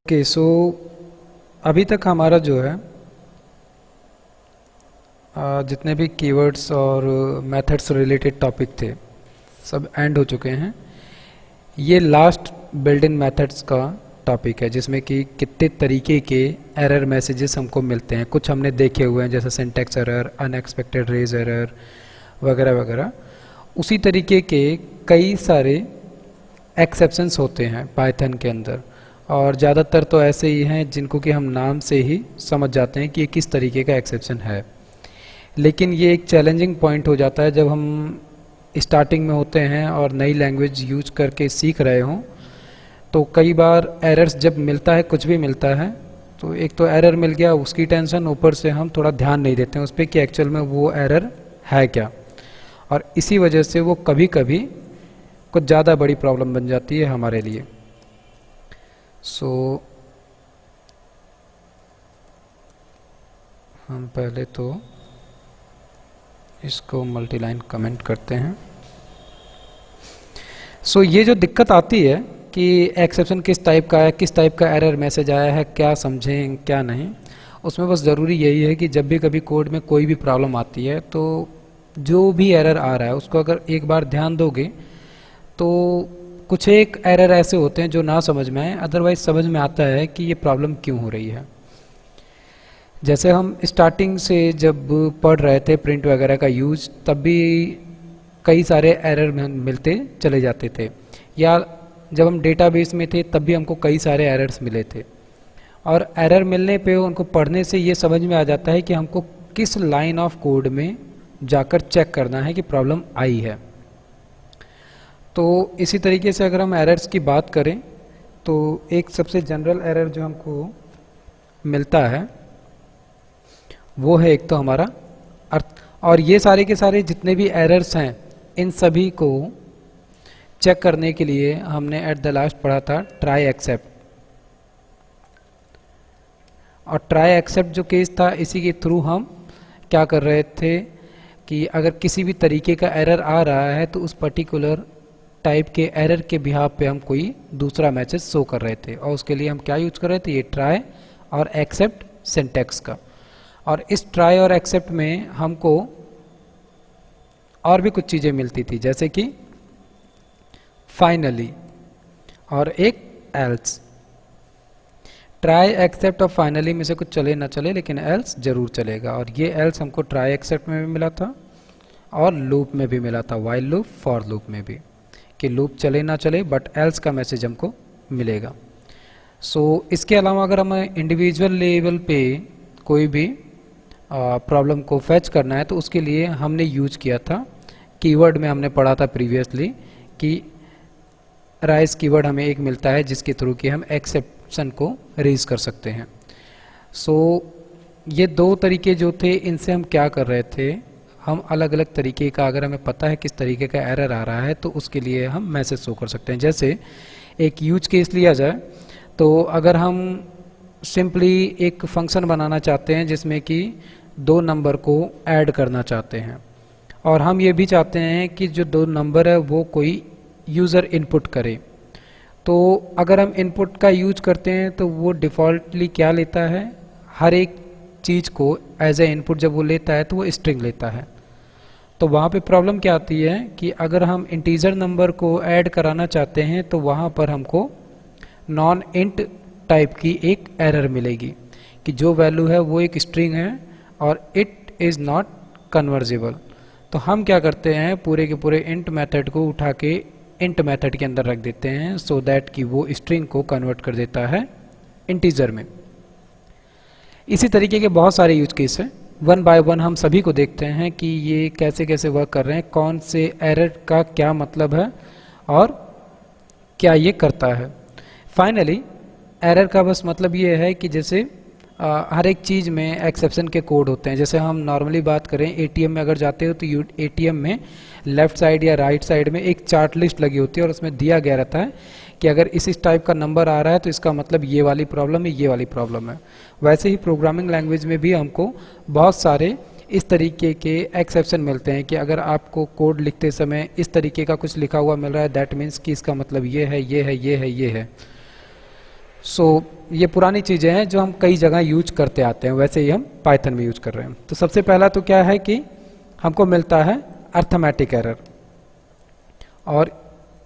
Okay, सो अभी तक हमारा जो है जितने भी कीवर्ड्स और मेथड्स रिलेटेड टॉपिक थे सब एंड हो चुके हैं। ये लास्ट बिल्ट इन मेथड्स का टॉपिक है जिसमें कि कितने तरीके के एरर मैसेजेस हमको मिलते हैं। कुछ हमने देखे हुए हैं जैसे syntax error, unexpected raise error वगैरह वगैरह। उसी तरीके के कई सारे एक्सेप्शंस होते हैं पाइथन के अंदर, और ज़्यादातर तो ऐसे ही हैं जिनको कि हम नाम से ही समझ जाते हैं कि ये किस तरीके का एक्सेप्शन है। लेकिन ये एक चैलेंजिंग पॉइंट हो जाता है जब हम स्टार्टिंग में होते हैं और नई लैंग्वेज यूज करके सीख रहे हों। तो कई बार एरर्स जब मिलता है, कुछ भी मिलता है, तो एक तो एरर मिल गया उसकी टेंशन, ऊपर से हम थोड़ा ध्यान नहीं देते हैं उस पर कि एक्चुअल में वो एरर है क्या, और इसी वजह से वो कभी कभी कुछ ज़्यादा बड़ी प्रॉब्लम बन जाती है हमारे लिए। सो हम पहले तो इसको मल्टीलाइन कमेंट करते हैं। सो ये जो दिक्कत आती है कि एक्सेप्शन किस टाइप का है, किस टाइप का एरर मैसेज आया है, क्या समझें क्या नहीं, उसमें बस ज़रूरी यही है कि जब भी कभी कोड में कोई भी प्रॉब्लम आती है तो जो भी एरर आ रहा है उसको अगर एक बार ध्यान दोगे तो कुछ एक एरर ऐसे होते हैं जो ना समझ में आए, अदरवाइज समझ में आता है कि ये प्रॉब्लम क्यों हो रही है। जैसे हम स्टार्टिंग से जब पढ़ रहे थे प्रिंट वगैरह का यूज, तब भी कई सारे एरर मिलते चले जाते थे, या जब हम डेटाबेस में थे तब भी हमको कई सारे एरर्स मिले थे। और एरर मिलने पे उनको पढ़ने से ये समझ में आ जाता है कि हमको किस लाइन ऑफ कोड में जाकर चेक करना है कि प्रॉब्लम आई है। तो इसी तरीके से अगर हम एरर्स की बात करें तो एक सबसे जनरल एरर जो हमको मिलता है वो है एक तो हमारा अर्थ। और ये सारे के सारे जितने भी एरर्स हैं इन सभी को चेक करने के लिए हमने एट द लास्ट पढ़ा था ट्राई एक्सेप्ट। और ट्राई एक्सेप्ट जो केस था, इसी के थ्रू हम क्या कर रहे थे कि अगर किसी भी तरीके का एरर आ रहा है तो उस पर्टिकुलर टाइप के एरर के बिहाफ पे हम कोई दूसरा मैसेज शो कर रहे थे, और उसके लिए हम क्या यूज कर रहे थे, ये ट्राई और एक्सेप्ट सिंटैक्स का। और इस ट्राई और एक्सेप्ट में हमको और भी कुछ चीज़ें मिलती थी जैसे कि फाइनली और एक एल्स। ट्राई एक्सेप्ट और फाइनली में से कुछ चले ना चले लेकिन एल्स जरूर चलेगा, और ये एल्स हमको ट्राई एक्सेप्ट में भी मिला था और लूप में भी मिला था, वाइल लूप, फॉर लूप में भी, कि लूप चले ना चले बट एल्स का मैसेज हमको मिलेगा। सो इसके अलावा अगर हमें इंडिविजुअल लेवल पे कोई भी प्रॉब्लम को फैच करना है तो उसके लिए हमने यूज किया था, कीवर्ड में हमने पढ़ा था प्रीवियसली कि राइज कीवर्ड हमें एक मिलता है जिसके थ्रू कि हम एक्सेप्शन को रेज कर सकते हैं। सो ये दो तरीके जो थे इनसे हम क्या कर रहे थे, हम अलग अलग तरीके का, अगर हमें पता है किस तरीके का एरर आ रहा है तो उसके लिए हम मैसेज शो कर सकते हैं। जैसे एक यूज केस लिया जाए तो अगर हम सिंपली एक फंक्शन बनाना चाहते हैं जिसमें कि दो नंबर को ऐड करना चाहते हैं, और हम ये भी चाहते हैं कि जो दो नंबर है वो कोई यूज़र इनपुट करे, तो अगर हम इनपुट का यूज करते हैं तो वो डिफ़ॉल्टली क्या लेता है, हर एक चीज़ को एज ए इनपुट जब वो लेता है तो वो स्ट्रिंग लेता है। तो वहाँ पे प्रॉब्लम क्या आती है कि अगर हम इंटीजर नंबर को ऐड कराना चाहते हैं तो वहाँ पर हमको नॉन इंट टाइप की एक एरर मिलेगी कि जो वैल्यू है वो एक स्ट्रिंग है और इट इज़ नॉट कन्वर्जेबल। तो हम क्या करते हैं, पूरे के पूरे इंट मेथड को उठा के इंट मेथड के अंदर रख देते हैं सो दैट कि वो स्ट्रिंग को कन्वर्ट कर देता है इंटीजर में। इसी तरीके के बहुत सारे यूज केस हैं, वन बाय वन हम सभी को देखते हैं कि ये कैसे कैसे वर्क कर रहे हैं, कौन से एरर का क्या मतलब है और क्या ये करता है। फाइनली एरर का बस मतलब ये है कि जैसे हर एक चीज़ में एक्सेप्शन के कोड होते हैं। जैसे हम नॉर्मली बात करें एटीएम में अगर जाते हो तो एटीएम में लेफ़्ट साइड या राइट साइड में एक चार्ट लिस्ट लगी होती है और उसमें दिया गया रहता है कि अगर इस टाइप का नंबर आ रहा है तो इसका मतलब ये वाली प्रॉब्लम है, ये वाली प्रॉब्लम है। वैसे ही प्रोग्रामिंग लैंग्वेज में भी हमको बहुत सारे इस तरीके के एक्सेप्शन मिलते हैं कि अगर आपको कोड लिखते समय इस तरीके का कुछ लिखा हुआ मिल रहा है दैट मीन्स कि इसका मतलब ये है, ये है, ये है, ये है। ये पुरानी चीज़ें हैं जो हम कई जगह यूज करते आते हैं, वैसे ही हम पाइथन में यूज कर रहे हैं। तो सबसे पहला तो क्या है कि हमको मिलता है अर्थमेटिक एरर, और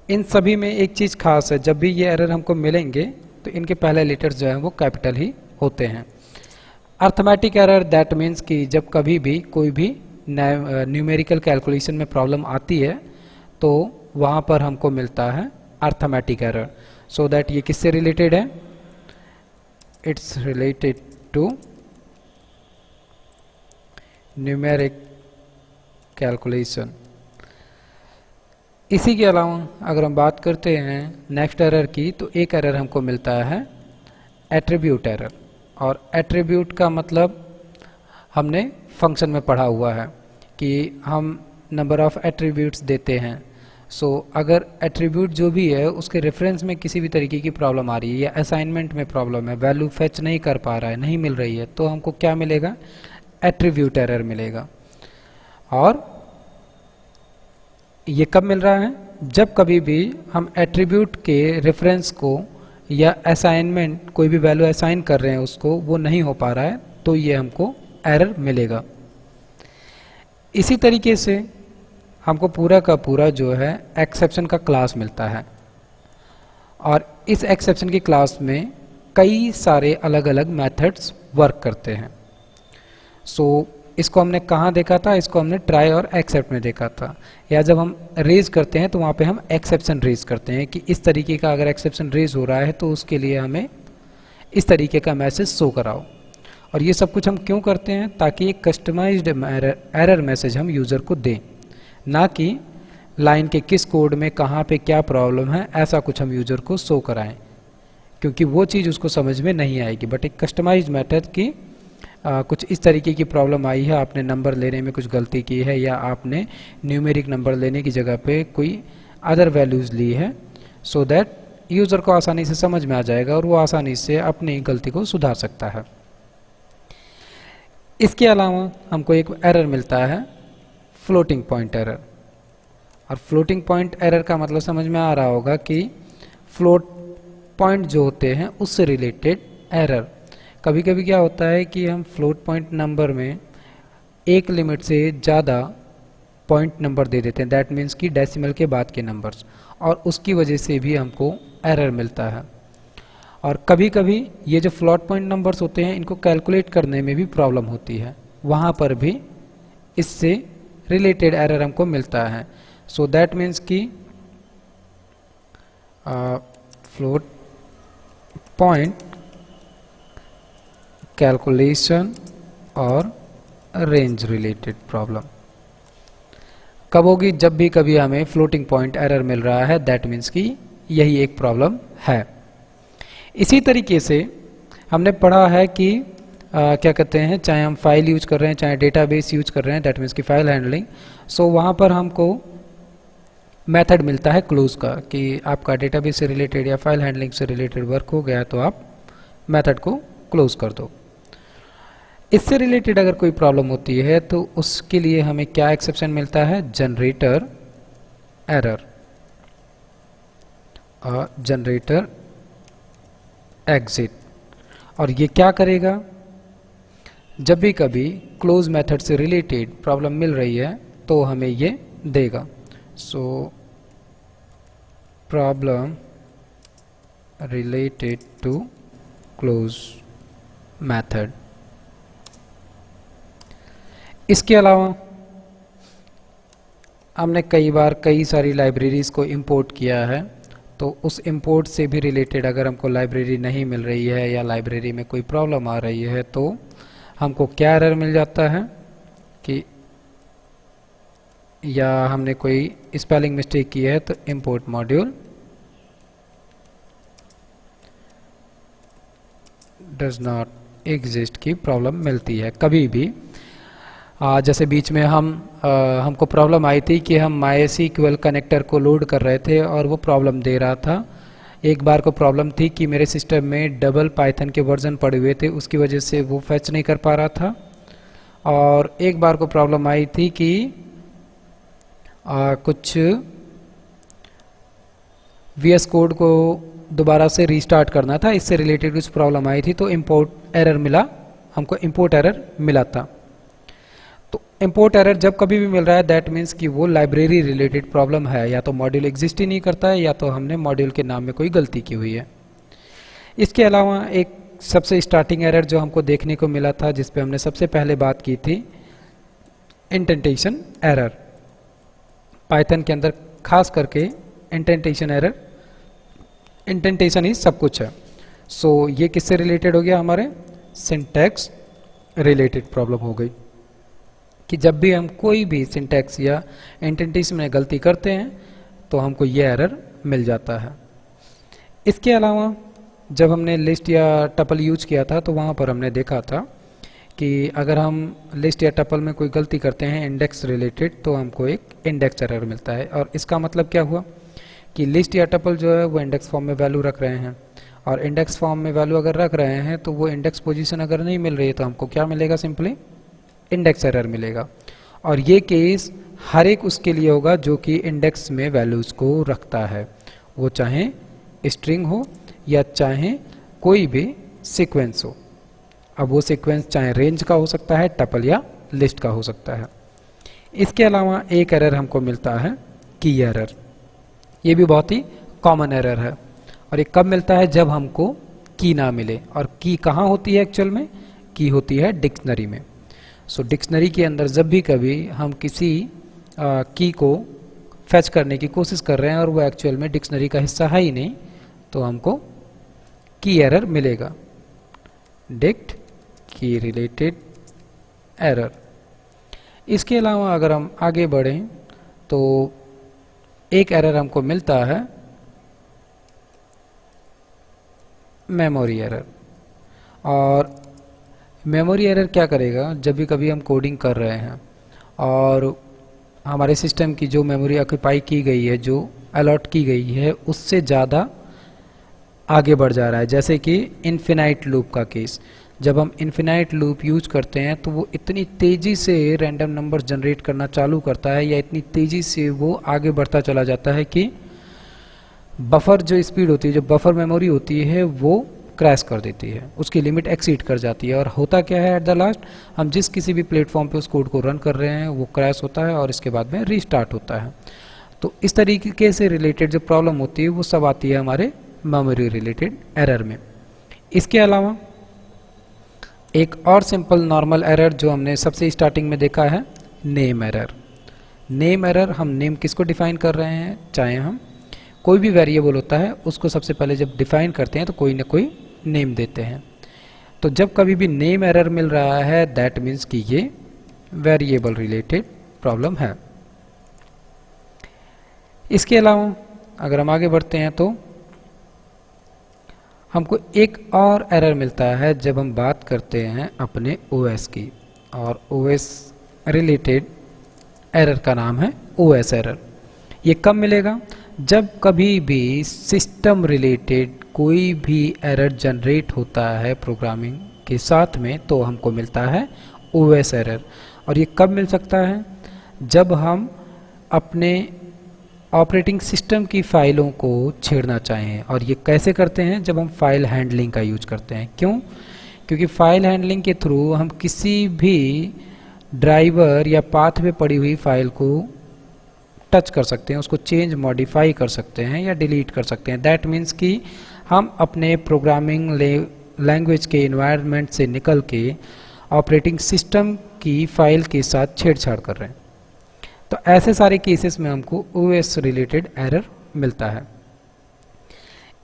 इन सभी में एक चीज़ खास है, जब भी ये एरर हमको मिलेंगे तो इनके पहले लेटर्स जो हैं वो कैपिटल ही होते हैं। अर्थमेटिक एरर दैट मीन्स कि जब कभी भी कोई भी न्यूमेरिकल कैलकुलेशन में प्रॉब्लम आती है तो वहाँ पर हमको मिलता है अर्थमेटिक एरर। सो दैट ये किससे रिलेटेड है? It's related to numeric calculation. इसी के अलावा अगर हम बात करते हैं नेक्स्ट एरर की, तो एक एरर हमको मिलता है एट्रीब्यूट एरर। और एट्रीब्यूट का मतलब हमने फंक्शन में पढ़ा हुआ है कि हम नंबर ऑफ एट्रीब्यूट्स देते हैं। अगर एट्रीब्यूट जो भी है उसके रेफरेंस में किसी भी तरीके की प्रॉब्लम आ रही है या असाइनमेंट में प्रॉब्लम है, वैल्यू फेच नहीं कर पा रहा है, नहीं मिल रही है, तो हमको क्या मिलेगा? एट्रीब्यूट एरर मिलेगा। और ये कब मिल रहा है? जब कभी भी हम एट्रीब्यूट के रेफरेंस को या असाइनमेंट कोई भी वैल्यू असाइन कर रहे हैं उसको, वो नहीं हो पा रहा है, तो ये हमको एरर मिलेगा। इसी तरीके से हमको पूरा का पूरा जो है एक्सेप्शन का क्लास मिलता है, और इस एक्सेप्शन की क्लास में कई सारे अलग अलग मेथड्स वर्क करते हैं। इसको हमने कहाँ देखा था? इसको हमने ट्राई और एक्सेप्ट में देखा था। या जब हम रेज करते हैं तो वहाँ पे हम एक्सेप्शन रेज करते हैं कि इस तरीके का अगर एक्सेप्शन रेज हो रहा है तो उसके लिए हमें इस तरीके का मैसेज शो कराओ। और ये सब कुछ हम क्यों करते हैं? ताकि एक कस्टमाइज्ड एरर मैसेज हम यूज़र को दें, ना कि लाइन के किस कोड में कहाँ पे क्या प्रॉब्लम है ऐसा कुछ हम यूज़र को शो कराएं, क्योंकि वो चीज़ उसको समझ में नहीं आएगी। बट एक कस्टमाइज्ड मेथड की कुछ इस तरीके की प्रॉब्लम आई है, आपने नंबर लेने में कुछ गलती की है, या आपने न्यूमेरिक नंबर लेने की जगह पे कोई अदर वैल्यूज़ ली है, सो दैट यूज़र को आसानी से समझ में आ जाएगा और वो आसानी से अपनी गलती को सुधार सकता है। इसके अलावा हमको एक एरर मिलता है फ्लोटिंग पॉइंट एरर। और फ्लोटिंग पॉइंट एरर का मतलब समझ में आ रहा होगा कि फ्लोट पॉइंट जो होते हैं उससे रिलेटेड एरर। कभी कभी क्या होता है कि हम फ्लोट पॉइंट नंबर में एक लिमिट से ज़्यादा पॉइंट नंबर दे देते हैं, दैट मीन्स कि डेसिमल के बाद के नंबर्स, और उसकी वजह से भी हमको एरर मिलता है। और कभी कभी ये जो फ्लोट पॉइंट नंबर्स होते हैं इनको कैलकुलेट करने में भी प्रॉब्लम होती है, वहाँ पर भी इससे रिलेटेड एरर हमको मिलता है। सो दैट मीन्स कि फ्लोट पॉइंट कैलकुलेशन और रेंज रिलेटेड प्रॉब्लम कब होगी? जब भी कभी हमें फ्लोटिंग पॉइंट एरर मिल रहा है, दैट मीन्स कि यही एक प्रॉब्लम है। इसी तरीके से हमने पढ़ा है कि क्या कहते हैं, चाहे हम फाइल यूज कर रहे हैं चाहे डेटाबेस यूज कर रहे हैं, दैट मीन्स कि फाइल हैंडलिंग, वहाँ पर हमको मेथड मिलता है क्लोज का, कि आपका डेटाबेस से रिलेटेड या फाइल हैंडलिंग से रिलेटेड वर्क हो गया तो आप मेथड को क्लोज कर दो। इससे रिलेटेड अगर कोई प्रॉब्लम होती है तो उसके लिए हमें क्या एक्सेप्शन मिलता है? जनरेटर एरर और जनरेटर एग्जिट। और ये क्या करेगा? जब भी कभी क्लोज मेथड से रिलेटेड प्रॉब्लम मिल रही है तो हमें ये देगा। Problem related to close method. इसके अलावा हमने कई बार कई सारी लाइब्रेरीज़ को इंपोर्ट किया है, तो उस इंपोर्ट से भी रिलेटेड अगर हमको लाइब्रेरी नहीं मिल रही है या लाइब्रेरी में कोई प्रॉब्लम आ रही है तो हमको क्या एरर मिल जाता है कि या हमने कोई स्पेलिंग मिस्टेक की है तो import module does not exist की प्रॉब्लम मिलती है। कभी भी जैसे बीच में हमको प्रॉब्लम आई थी कि हम MySQL कनेक्टर को लोड कर रहे थे और वो प्रॉब्लम दे रहा था। एक बार को प्रॉब्लम थी कि मेरे सिस्टम में डबल पाइथन के वर्जन पड़े हुए थे, उसकी वजह से वो फैच नहीं कर पा रहा था। और एक बार को प्रॉब्लम आई थी कि कुछ VS कोड को दोबारा से रीस्टार्ट करना था, इससे रिलेटेड कुछ प्रॉब्लम आई थी तो इंपोर्ट एरर मिला, हमको इंपोर्ट एरर मिला था। तो इंपोर्ट एरर जब कभी भी मिल रहा है दैट मीन्स कि वो लाइब्रेरी रिलेटेड प्रॉब्लम है, या तो मॉड्यूल एग्जिस्ट ही नहीं करता है या तो हमने मॉड्यूल के नाम में कोई गलती की हुई है। इसके अलावा एक सबसे स्टार्टिंग एरर जो हमको देखने को मिला था, जिस पे हमने सबसे पहले बात की थी, इंडेंटेशन एरर। पाइथन के अंदर खास करके इंडेंटेशन एरर, इंडेंटेशन ही सब कुछ है। सो ये किससे रिलेटेड हो गया, हमारे सिंटैक्स रिलेटेड प्रॉब्लम हो गई कि जब भी हम कोई भी सिंटैक्स या इंडेंटेशन में गलती करते हैं तो हमको ये एरर मिल जाता है। इसके अलावा जब हमने लिस्ट या टपल यूज किया था तो वहाँ पर हमने देखा था कि अगर हम लिस्ट या टपल में कोई गलती करते हैं इंडेक्स रिलेटेड तो हमको एक इंडेक्स एरर मिलता है। और इसका मतलब क्या हुआ कि लिस्ट या टपल जो है वो इंडेक्स फॉर्म में वैल्यू रख रहे हैं, और इंडेक्स फॉर्म में वैल्यू अगर रख रहे हैं तो वो इंडेक्स पोजीशन अगर नहीं मिल रही है तो हमको क्या मिलेगा, सिंपली इंडेक्स एरर मिलेगा। और ये केस हर एक उसके लिए होगा जो कि इंडेक्स में वैल्यूज़ को रखता है, वो चाहे स्ट्रिंग हो या चाहे कोई भी सीक्वेंस हो। अब वो सीक्वेंस चाहे रेंज का हो सकता है, टपल या लिस्ट का हो सकता है। इसके अलावा एक एरर हमको मिलता है की एरर। ये भी बहुत ही कॉमन एरर है, और ये कब मिलता है, जब हमको की ना मिले। और की कहाँ होती है एक्चुअल में, की होती है डिक्शनरी में। सो डिक्शनरी के अंदर जब भी कभी हम किसी की को फैच करने की कोशिश कर रहे हैं और वो एक्चुअल में डिक्शनरी का हिस्सा है ही नहीं, तो हमको की एरर मिलेगा, डिक्ट की रिलेटेड एरर। इसके अलावा अगर हम आगे बढ़ें तो एक एरर हमको मिलता है मेमोरी एरर। और मेमोरी एरर क्या करेगा, जब भी कभी हम कोडिंग कर रहे हैं और हमारे सिस्टम की जो मेमोरी ऑक्यूपाई की गई है, जो अलॉट की गई है, उससे ज़्यादा आगे बढ़ जा रहा है। जैसे कि इन्फिनाइट लूप का केस, जब हम इन्फिनाइट लूप यूज करते हैं तो वो इतनी तेज़ी से रैंडम नंबर जनरेट करना चालू करता है, या इतनी तेज़ी से वो आगे बढ़ता चला जाता है कि बफर जो स्पीड होती है, जो बफर मेमोरी होती है, वो क्रैश कर देती है, उसकी लिमिट एक्सीड कर जाती है। और होता क्या है, एट द लास्ट हम जिस किसी भी प्लेटफॉर्म पे उस कोड को रन कर रहे हैं वो क्रैश होता है और इसके बाद में रीस्टार्ट होता है। तो इस तरीके से रिलेटेड जो प्रॉब्लम होती है वो सब आती है हमारे मेमोरी रिलेटेड एरर में। इसके अलावा एक और सिंपल नॉर्मल एरर जो हमने सबसे स्टार्टिंग में देखा है, नेम एरर। नेम एरर, हम नेम किसको डिफाइन कर रहे हैं, चाहे हम कोई भी वेरिएबल होता है उसको सबसे पहले जब डिफाइन करते हैं तो कोई ना कोई नेम देते हैं। तो जब कभी भी नेम एरर मिल रहा है दैट मीन्स कि ये वेरिएबल रिलेटेड प्रॉब्लम है। इसके अलावा अगर हम आगे बढ़ते हैं तो हमको एक और एरर मिलता है जब हम बात करते हैं अपने ओएस की, और ओएस रिलेटेड एरर का नाम है ओएस एरर। ये कब मिलेगा, जब कभी भी सिस्टम रिलेटेड कोई भी एरर जनरेट होता है प्रोग्रामिंग के साथ में तो हमको मिलता है ओएस एरर। और ये कब मिल सकता है, जब हम अपने ऑपरेटिंग सिस्टम की फाइलों को छेड़ना चाहें। और ये कैसे करते हैं, जब हम फाइल हैंडलिंग का यूज करते हैं। क्यों, क्योंकि फाइल हैंडलिंग के थ्रू हम किसी भी ड्राइवर या पाथ में पड़ी हुई फाइल को टच कर सकते हैं, उसको चेंज मॉडिफाई कर सकते हैं या डिलीट कर सकते हैं। दैट मीन्स कि हम अपने प्रोग्रामिंग लैंग्वेज के इन्वायरमेंट से निकल के ऑपरेटिंग सिस्टम की फाइल के साथ छेड़छाड़ कर रहे हैं। तो ऐसे सारे केसेस में हमको ओएस रिलेटेड एरर मिलता है।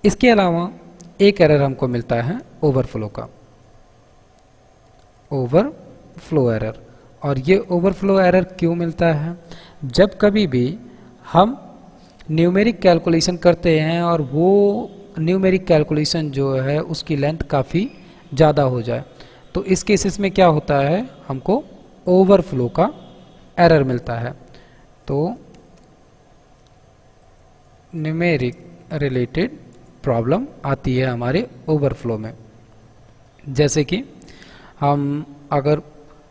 इसके अलावा एक एरर हमको मिलता है ओवरफ्लो का, ओवरफ्लो एरर। और ये ओवरफ्लो एरर क्यों मिलता है, जब कभी भी हम न्यूमेरिक कैलकुलेशन करते हैं और वो न्यूमेरिक कैलकुलेशन जो है उसकी लेंथ काफ़ी ज़्यादा हो जाए, तो इस केसेस में क्या होता है, हमको ओवरफ्लो का एरर मिलता है। तो न्यूमेरिक रिलेटेड प्रॉब्लम आती है हमारे ओवरफ्लो में। जैसे कि हम अगर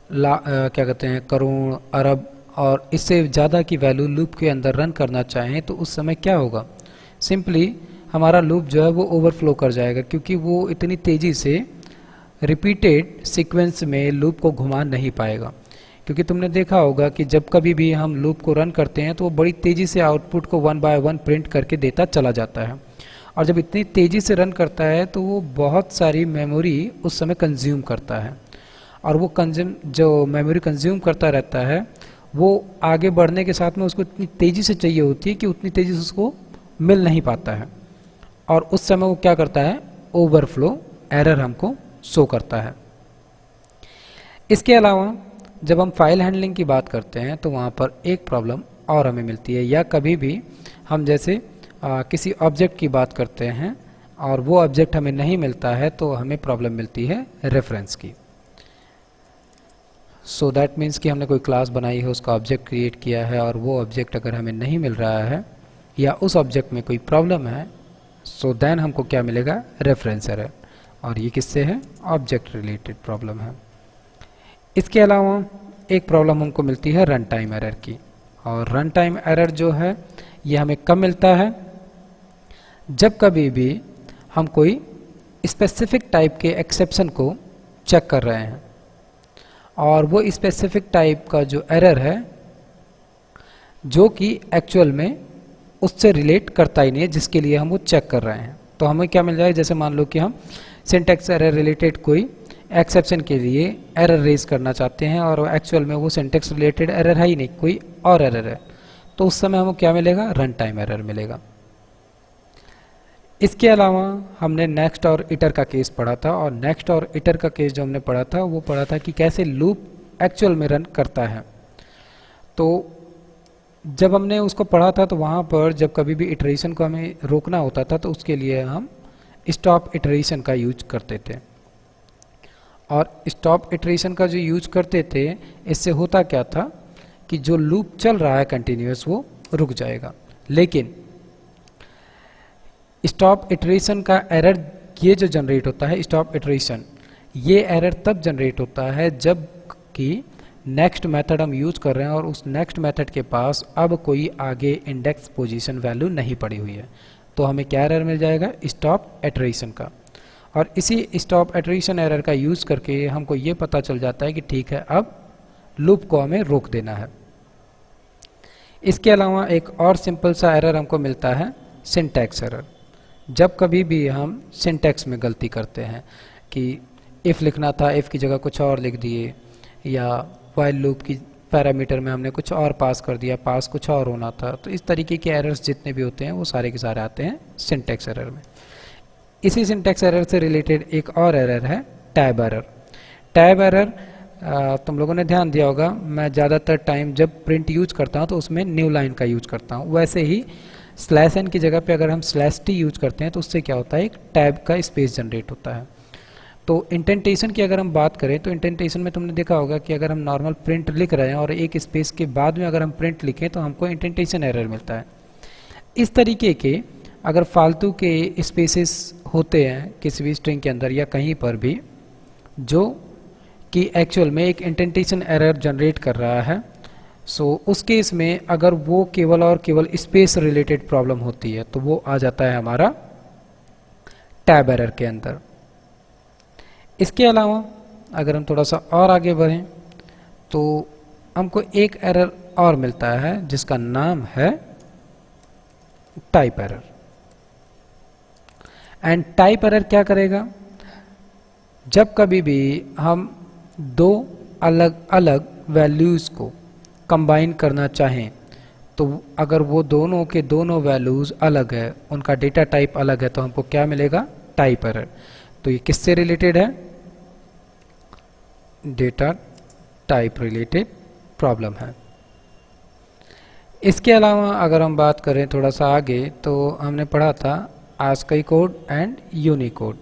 क्या कहते हैं करोड़, अरब और इससे ज़्यादा की वैल्यू लूप के अंदर रन करना चाहें तो उस समय क्या होगा, सिंपली हमारा लूप जो है वो ओवरफ्लो कर जाएगा, क्योंकि वो इतनी तेज़ी से रिपीटेड सीक्वेंस में लूप को घुमा नहीं पाएगा। क्योंकि तुमने देखा होगा कि जब कभी भी हम लूप को रन करते हैं तो वो बड़ी तेज़ी से आउटपुट को 1 बाय 1 प्रिंट करके देता चला जाता है, और जब इतनी तेज़ी से रन करता है तो वो बहुत सारी मेमोरी उस समय कंज्यूम करता है, और वो जो मेमोरी कंज्यूम करता रहता है वो आगे बढ़ने के साथ में उसको इतनी तेज़ी से चाहिए होती है कि उतनी तेज़ी से उसको मिल नहीं पाता है, और उस समय वो क्या करता है, ओवरफ्लो एरर हमको शो करता है। इसके अलावा जब हम फाइल हैंडलिंग की बात करते हैं तो वहाँ पर एक प्रॉब्लम और हमें मिलती है, या कभी भी हम जैसे किसी ऑब्जेक्ट की बात करते हैं और वो ऑब्जेक्ट हमें नहीं मिलता है तो हमें प्रॉब्लम मिलती है रेफरेंस की। सो दैट मीन्स कि हमने कोई क्लास बनाई है, उसका ऑब्जेक्ट क्रिएट किया है, और वो ऑब्जेक्ट अगर हमें नहीं मिल रहा है या उस ऑब्जेक्ट में कोई प्रॉब्लम है, सो देन हमको क्या मिलेगा, रेफरेंस एरर, और ये किससे है, ऑब्जेक्ट रिलेटेड प्रॉब्लम है। इसके अलावा एक प्रॉब्लम हमको मिलती है रन टाइम एरर की, और रन टाइम एरर जो है ये हमें कब मिलता है, जब कभी भी हम कोई स्पेसिफिक टाइप के एक्सेप्शन को चेक कर रहे हैं और वो स्पेसिफिक टाइप का जो एरर है जो कि एक्चुअल में उससे रिलेट करता ही नहीं है जिसके लिए हम वो चेक कर रहे हैं, तो हमें क्या मिल जाएगा, जैसे मान लो कि हम सिंटैक्स एरर रिलेटेड कोई एक्सेप्शन के लिए एरर रेज करना चाहते हैं और एक्चुअल में वो सिंटैक्स रिलेटेड एरर है ही नहीं, कोई और एरर है, तो उस समय हमें क्या मिलेगा, रन टाइम एरर मिलेगा। इसके अलावा हमने नेक्स्ट और इटर का केस पढ़ा था, और नेक्स्ट और इटर का केस जो हमने पढ़ा था वो पढ़ा था कि कैसे लूप एक्चुअल में रन करता है। तो जब हमने उसको पढ़ा था तो वहाँ पर जब कभी भी इटरेशन को हमें रोकना होता था तो उसके लिए हम स्टॉप इटरेशन का यूज करते थे, और स्टॉप इटरेशन का जो यूज करते थे इससे होता क्या था कि जो लूप चल रहा है कंटिन्यूअस वो रुक जाएगा। लेकिन स्टॉप इटरेशन का एरर ये जो जनरेट होता है, स्टॉप इटरेशन, ये एरर तब जनरेट होता है जब कि नेक्स्ट मेथड हम यूज कर रहे हैं और उस नेक्स्ट मेथड के पास अब कोई आगे इंडेक्स पोजीशन वैल्यू नहीं पड़ी हुई है, तो हमें क्या एरर मिल जाएगा, स्टॉप इटरेशन का। और इसी स्टॉप इटरेशन एरर का यूज करके हमको ये पता चल जाता है कि ठीक है अब लूप को हमें रोक देना है। इसके अलावा एक और सिंपल सा एरर हमको मिलता है सिंटैक्स एरर। जब कभी भी हम सिंटैक्स में गलती करते हैं कि इफ़ लिखना था इफ़ की जगह कुछ और लिख दिए, या व्हाइल लूप की पैरामीटर में हमने कुछ और पास कर दिया, पास कुछ और होना था, तो इस तरीके के एरर्स जितने भी होते हैं वो सारे के सारे आते हैं सिंटैक्स एरर में। इसी सिंटैक्स एरर से रिलेटेड एक और एरर है टैब एरर। टैब एरर तुम लोगों ने ध्यान दिया होगा, मैं ज़्यादातर टाइम जब प्रिंट यूज करता हूँ तो उसमें न्यू लाइन का यूज करता हूँ, वैसे ही /n की जगह पे अगर हम /t यूज करते हैं तो उससे क्या होता है, एक टैब का स्पेस जनरेट होता है। तो इंटेंटेशन की अगर हम बात करें तो इंटेंटेशन में तुमने देखा होगा कि अगर हम नॉर्मल प्रिंट लिख रहे हैं और एक स्पेस के बाद में अगर हम प्रिंट लिखें तो हमको इंटेंटेशन एरर मिलता है। इस तरीके के अगर फालतू के स्पेसेस होते हैं किसी भी स्ट्रिंग के अंदर या कहीं पर भी जो कि एक्चुअल में एक इंटेंटेशन एरर जनरेट कर रहा है, सो उस केस में अगर वो केवल और केवल स्पेस रिलेटेड प्रॉब्लम होती है तो वो आ जाता है हमारा टैब एरर के अंदर। इसके अलावा अगर हम थोड़ा सा और आगे बढ़ें तो हमको एक एरर और मिलता है जिसका नाम है type error. And type error क्या करेगा, जब कभी भी हम दो अलग अलग वैल्यूज़ को कंबाइन करना चाहें तो अगर वो दोनों के दोनों वैल्यूज़ अलग है, उनका डेटा टाइप अलग है, तो हमको क्या मिलेगा, टाइप एरर। तो ये किससे रिलेटेड है, डेटा टाइप रिलेटेड प्रॉब्लम है। इसके अलावा अगर हम बात करें थोड़ा सा आगे तो हमने पढ़ा था ASCII code and Unicode.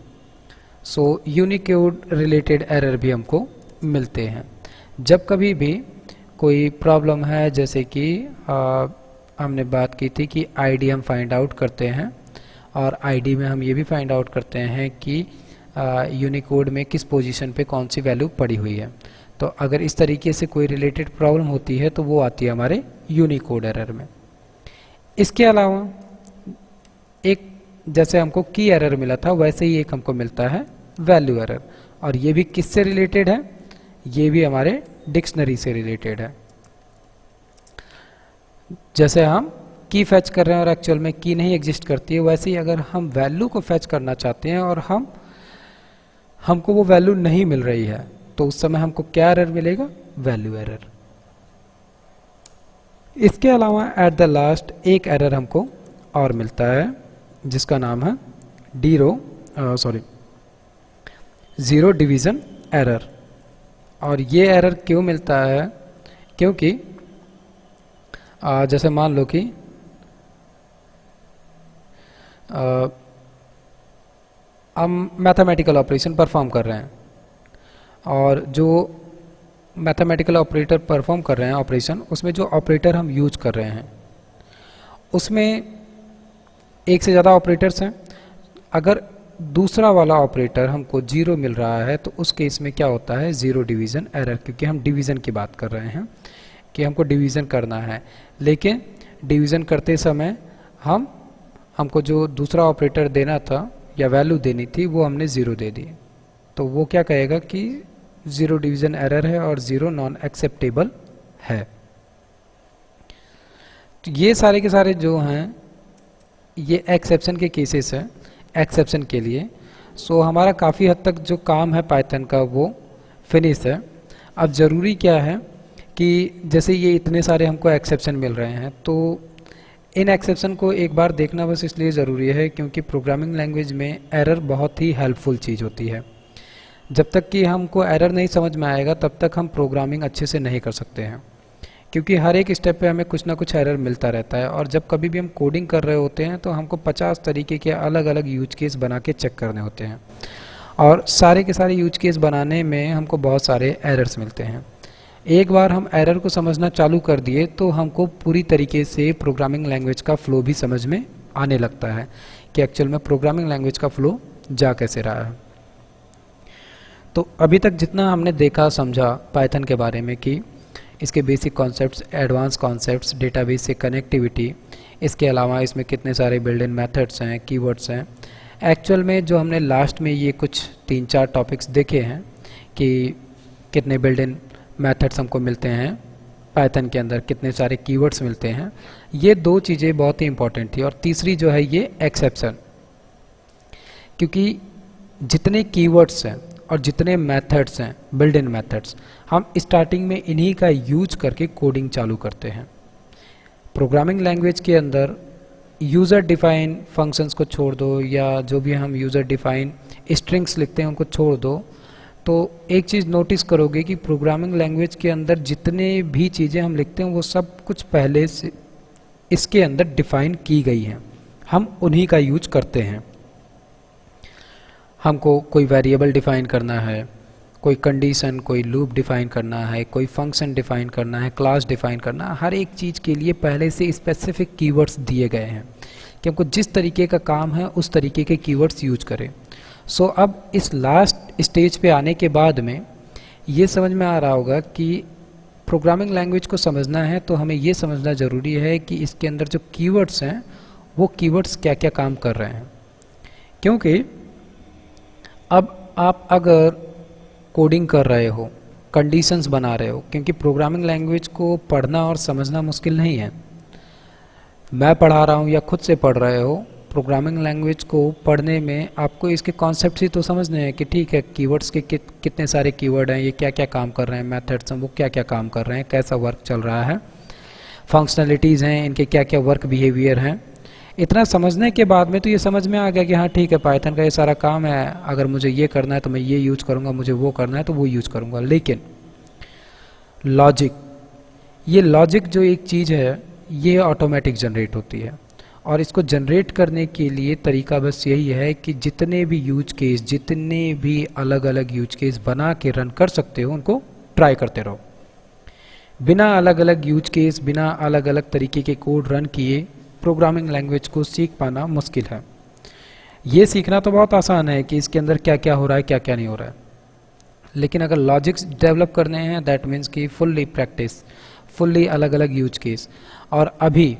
So Unicode related error भी हमको मिलते हैं जब कभी भी कोई प्रॉब्लम है, जैसे कि हमने बात की थी कि आईडी हम फाइंड आउट करते हैं और आईडी में हम ये भी फाइंड आउट करते हैं कि यूनिकोड में किस पोजीशन पे कौन सी वैल्यू पड़ी हुई है। तो अगर इस तरीके से कोई रिलेटेड प्रॉब्लम होती है तो वो आती है हमारे यूनिकोड एरर में। इसके अलावा एक जैसे हमको की एरर मिला था वैसे ही एक हमको मिलता है वैल्यू एरर, और ये भी किससे रिलेटेड है, ये भी हमारे डिक्शनरी से रिलेटेड है। जैसे हम की फैच कर रहे हैं और एक्चुअल में की नहीं एग्जिस्ट करती है, वैसे ही अगर हम वैल्यू को फैच करना चाहते हैं और हमको वो वैल्यू नहीं मिल रही है तो उस समय हमको क्या एरर मिलेगा, वैल्यू एरर। इसके अलावा एट द लास्ट एक एरर हमको और मिलता है जिसका नाम है ज़ीरो डिवीज़न एरर। और ये एरर क्यों मिलता है, क्योंकि जैसे मान लो कि हम मैथमेटिकल ऑपरेशन परफॉर्म कर रहे हैं और जो मैथमेटिकल ऑपरेटर परफॉर्म कर रहे हैं ऑपरेशन, उसमें जो ऑपरेटर हम यूज कर रहे हैं उसमें एक से ज़्यादा ऑपरेटर्स हैं। अगर दूसरा वाला ऑपरेटर हमको जीरो मिल रहा है तो उस केस में क्या होता है, ज़ीरो डिवीज़न एरर, क्योंकि हम डिवीज़न की बात कर रहे हैं कि हमको डिवीज़न करना है, लेकिन डिवीज़न करते समय हमको जो दूसरा ऑपरेटर देना था या वैल्यू देनी थी वो हमने ज़ीरो दे दी, तो वो क्या कहेगा कि ज़ीरो डिवीज़न एरर है और ज़ीरो नॉन एक्सेप्टेबल है। तो ये सारे के सारे जो हैं ये एक्सेप्शन के केसेस हैं, एक्सेप्शन के लिए। सो हमारा काफ़ी हद तक जो काम है पाइथन का वो फिनिश है। अब ज़रूरी क्या है कि जैसे ये इतने सारे हमको एक्सेप्शन मिल रहे हैं तो इन एक्सेप्शन को एक बार देखना बस इसलिए ज़रूरी है क्योंकि प्रोग्रामिंग लैंग्वेज में एरर बहुत ही हेल्पफुल चीज़ होती है। जब तक कि हमको एरर नहीं समझ में आएगा तब तक हम प्रोग्रामिंग अच्छे से नहीं कर सकते हैं, क्योंकि हर एक स्टेप पे हमें कुछ ना कुछ एरर मिलता रहता है। और जब कभी भी हम कोडिंग कर रहे होते हैं तो हमको 50 तरीके के अलग अलग यूज केस बना के चेक करने होते हैं, और सारे के सारे यूज केस बनाने में हमको बहुत सारे एरर्स मिलते हैं। एक बार हम एरर को समझना चालू कर दिए तो हमको पूरी तरीके से प्रोग्रामिंग लैंग्वेज का फ़्लो भी समझ में आने लगता है कि एक्चुअल में प्रोग्रामिंग लैंग्वेज का फ़्लो जा कैसे रहा है। तो अभी तक जितना हमने देखा समझा पाइथन के बारे में कि इसके basic concepts, advance concepts, database से कनेक्टिविटी, इसके अलावा इसमें कितने सारे बिल्ट इन मेथड्स हैं, कीवर्ड्स हैं। एक्चुअल में जो हमने लास्ट में ये कुछ 3-4 टॉपिक्स देखे हैं कि कितने बिल्ट इन मेथड्स हमको मिलते हैं पाइथन के अंदर, कितने सारे कीवर्ड्स मिलते हैं, ये 2 चीज़ें बहुत ही इंपॉर्टेंट थी। और तीसरी जो है ये एक्सेप्शन, क्योंकि जितने कीवर्ड्स हैं और जितने मेथड्स हैं, बिल्ट इन मेथड्स, हम स्टार्टिंग में इन्हीं का यूज करके कोडिंग चालू करते हैं। प्रोग्रामिंग लैंग्वेज के अंदर यूज़र डिफाइन फंक्शंस को छोड़ दो या जो भी हम यूज़र डिफाइन स्ट्रिंग्स लिखते हैं उनको छोड़ दो, तो एक चीज़ नोटिस करोगे कि प्रोग्रामिंग लैंग्वेज के अंदर जितने भी चीज़ें हम लिखते हैं वो सब कुछ पहले से इसके अंदर डिफाइन की गई हैं, हम उन्हीं का यूज करते हैं। हमको कोई वेरिएबल डिफाइन करना है, कोई कंडीशन, कोई लूप डिफाइन करना है, कोई फंक्शन डिफाइन करना है, क्लास डिफाइन करना है, हर एक चीज़ के लिए पहले से स्पेसिफिक कीवर्ड्स दिए गए हैं कि हमको जिस तरीके का काम है उस तरीके के कीवर्ड्स यूज करें। सो अब इस लास्ट स्टेज पे आने के बाद में ये समझ में आ रहा होगा कि प्रोग्रामिंग लैंग्वेज को समझना है तो हमें ये समझना ज़रूरी है कि इसके अंदर जो कीवर्ड्स हैं वो कीवर्ड्स क्या क्या काम कर रहे हैं। क्योंकि अब आप अगर कोडिंग कर रहे हो, कंडीशंस बना रहे हो, क्योंकि प्रोग्रामिंग लैंग्वेज को पढ़ना और समझना मुश्किल नहीं है। मैं पढ़ा रहा हूँ या खुद से पढ़ रहे हो, प्रोग्रामिंग लैंग्वेज को पढ़ने में आपको इसके कॉन्सेप्ट्स ही तो समझने हैं कि ठीक है कीवर्ड्स के कितने सारे कीवर्ड हैं, ये क्या क्या काम कर रहे हैं, मेथड्स हैं वो क्या क्या काम कर रहे हैं, कैसा वर्क चल रहा है, फंक्शनलिटीज़ हैं इनके क्या क्या वर्क बिहेवियर हैं। इतना समझने के बाद में तो ये समझ में आ गया कि हाँ ठीक है पाइथन का ये सारा काम है, अगर मुझे ये करना है तो मैं ये यूज करूँगा, मुझे वो करना है तो वो यूज करूँगा। लेकिन लॉजिक, ये लॉजिक जो एक चीज़ है ये ऑटोमेटिक जनरेट होती है, और इसको जनरेट करने के लिए तरीका बस यही है कि जितने भी यूज केस, जितने भी अलग अलग यूज केस बना के रन कर सकते हो उनको ट्राई करते रहो। बिना अलग अलग यूज केस, बिना अलग अलग तरीके के कोड रन किए प्रोग्रामिंग लैंग्वेज को सीख पाना मुश्किल है। ये सीखना तो बहुत आसान है कि इसके अंदर क्या क्या हो रहा है, क्या क्या नहीं हो रहा है, लेकिन अगर लॉजिक्स डेवलप करने हैं दैट मीन्स कि फुल्ली प्रैक्टिस, फुल्ली अलग अलग यूज केस। और अभी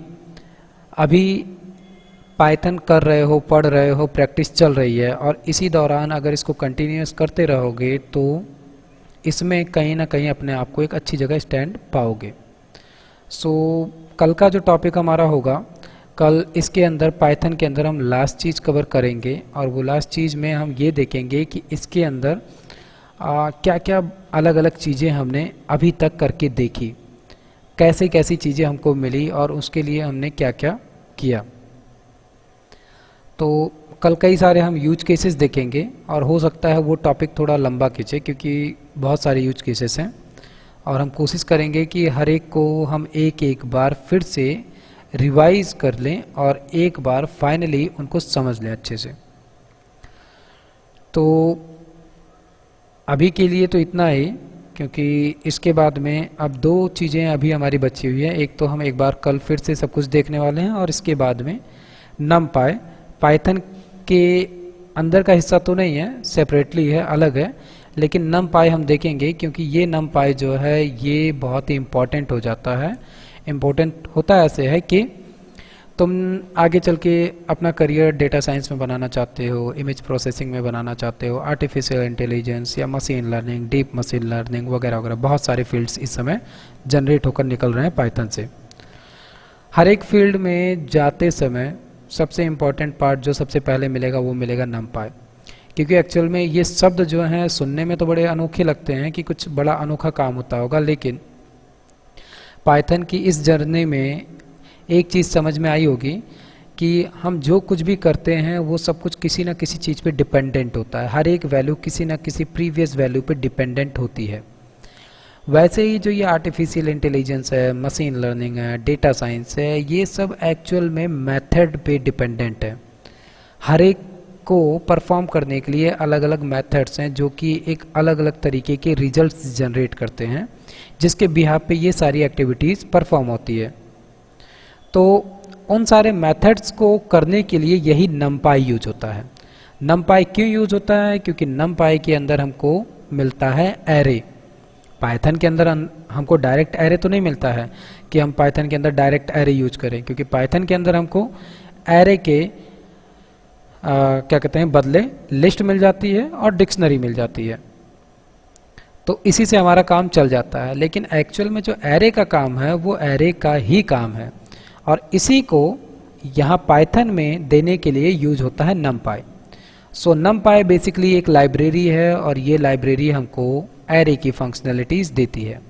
पाइथन कर रहे हो, पढ़ रहे हो, प्रैक्टिस चल रही है और इसी दौरान अगर इसको कंटिन्यूस करते रहोगे तो इसमें कहीं ना कहीं अपने आप को एक अच्छी जगह स्टैंड पाओगे। सो कल का जो टॉपिक हमारा होगा, कल इसके अंदर पाइथन के अंदर हम लास्ट चीज़ कवर करेंगे और वो लास्ट चीज़ में हम ये देखेंगे कि इसके अंदर क्या क्या अलग अलग चीज़ें हमने अभी तक करके देखी, कैसे कैसी चीज़ें हमको मिली और उसके लिए हमने क्या क्या किया। तो कल कई सारे हम यूज केसेस देखेंगे और हो सकता है वो टॉपिक थोड़ा लंबा खींचे क्योंकि बहुत सारे यूज केसेस हैं और हम कोशिश करेंगे कि हर एक को हम एक एक बार फिर से रिवाइज कर लें और एक बार फाइनली उनको समझ लें अच्छे से। तो अभी के लिए तो इतना ही, क्योंकि इसके बाद में अब दो चीज़ें अभी हमारी बची हुई हैं। एक तो हम एक बार कल फिर से सब कुछ देखने वाले हैं और इसके बाद में numpy पाइथन के अंदर का हिस्सा तो नहीं है, सेपरेटली है, अलग है, लेकिन numpy हम देखेंगे क्योंकि ये numpy जो है ये बहुत ही इम्पोर्टेंट हो जाता है। इम्पोर्टेंट होता ऐसे है कि तुम आगे चल के अपना करियर डेटा साइंस में बनाना चाहते हो, इमेज प्रोसेसिंग में बनाना चाहते हो, आर्टिफिशियल इंटेलिजेंस या machine learning, deep machine learning वगैरह वगैरह, बहुत सारे फील्ड्स इस समय जनरेट होकर निकल रहे हैं पाइथन से। हर एक फील्ड में जाते समय सबसे इम्पॉर्टेंट पार्ट जो सबसे पहले मिलेगा वो मिलेगा numpy, क्योंकि एक्चुअल में ये शब्द जो हैं सुनने में तो बड़े अनोखे लगते हैं कि कुछ बड़ा अनोखा काम होता होगा, लेकिन पाइथन की इस जर्नी में एक चीज़ समझ में आई होगी कि हम जो कुछ भी करते हैं वो सब कुछ किसी न किसी चीज़ पे डिपेंडेंट होता है। हर एक वैल्यू किसी न किसी प्रीवियस वैल्यू पे डिपेंडेंट होती है। वैसे ही जो ये आर्टिफिशियल इंटेलिजेंस है, मशीन लर्निंग है, डेटा साइंस है, ये सब एक्चुअल में मेथड पे डिपेंडेंट है। हर एक को परफॉर्म करने के लिए अलग अलग मेथड्स हैं जो कि एक अलग अलग तरीके के रिजल्ट्स जनरेट करते हैं, जिसके बिहाफ पे ये सारी एक्टिविटीज़ परफॉर्म होती है। तो उन सारे मेथड्स को करने के लिए यही numpy यूज होता है। numpy क्यों यूज होता है? क्योंकि numpy के अंदर हमको मिलता है एरे। पाइथन के अंदर हमको डायरेक्ट एरे तो नहीं मिलता है कि हम पाइथन के अंदर डायरेक्ट एरे यूज करें, क्योंकि पाइथन के अंदर हमको एरे के क्या कहते हैं बदले लिस्ट मिल जाती है और डिक्शनरी मिल जाती है, तो इसी से हमारा काम चल जाता है। लेकिन एक्चुअल में जो एरे का काम है वो एरे का ही काम है और इसी को यहाँ पाइथन में देने के लिए यूज होता है numpy। सो numpy बेसिकली एक लाइब्रेरी है और ये लाइब्रेरी हमको एरे की फंक्शनैलिटीज़ देती है।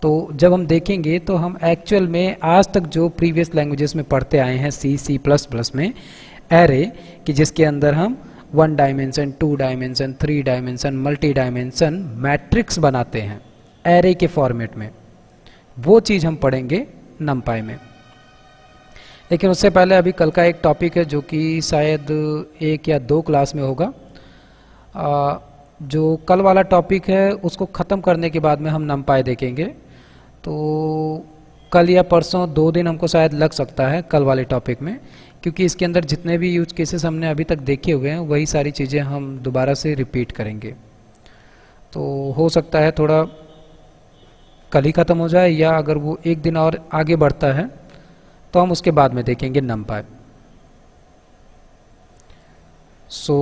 तो जब हम देखेंगे तो हम एक्चुअल में आज तक जो प्रीवियस लैंग्वेजेस में पढ़ते आए हैं C++ में एरे, कि जिसके अंदर हम 1 dimension, 2 dimension, 3 dimension, multi dimension matrix बनाते हैं एरे के फॉर्मेट में, वो चीज़ हम पढ़ेंगे numpy में। लेकिन उससे पहले अभी कल का एक टॉपिक है जो कि शायद 1 या 2 क्लास में होगा। जो कल वाला टॉपिक है उसको ख़त्म करने के बाद में हम numpy देखेंगे। तो कल या परसों 2 दिन हमको शायद लग सकता है कल वाले टॉपिक में, क्योंकि इसके अंदर जितने भी यूज केसेस हमने अभी तक देखे हुए हैं वही सारी चीज़ें हम दोबारा से रिपीट करेंगे। तो हो सकता है थोड़ा कल ही ख़त्म हो जाए, या अगर वो 1 दिन और आगे बढ़ता है तो हम उसके बाद में देखेंगे numpy। सो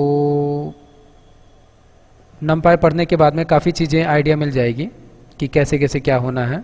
numpy पढ़ने के बाद में काफ़ी चीज़ें आइडिया मिल जाएगी कि कैसे कैसे क्या होना है।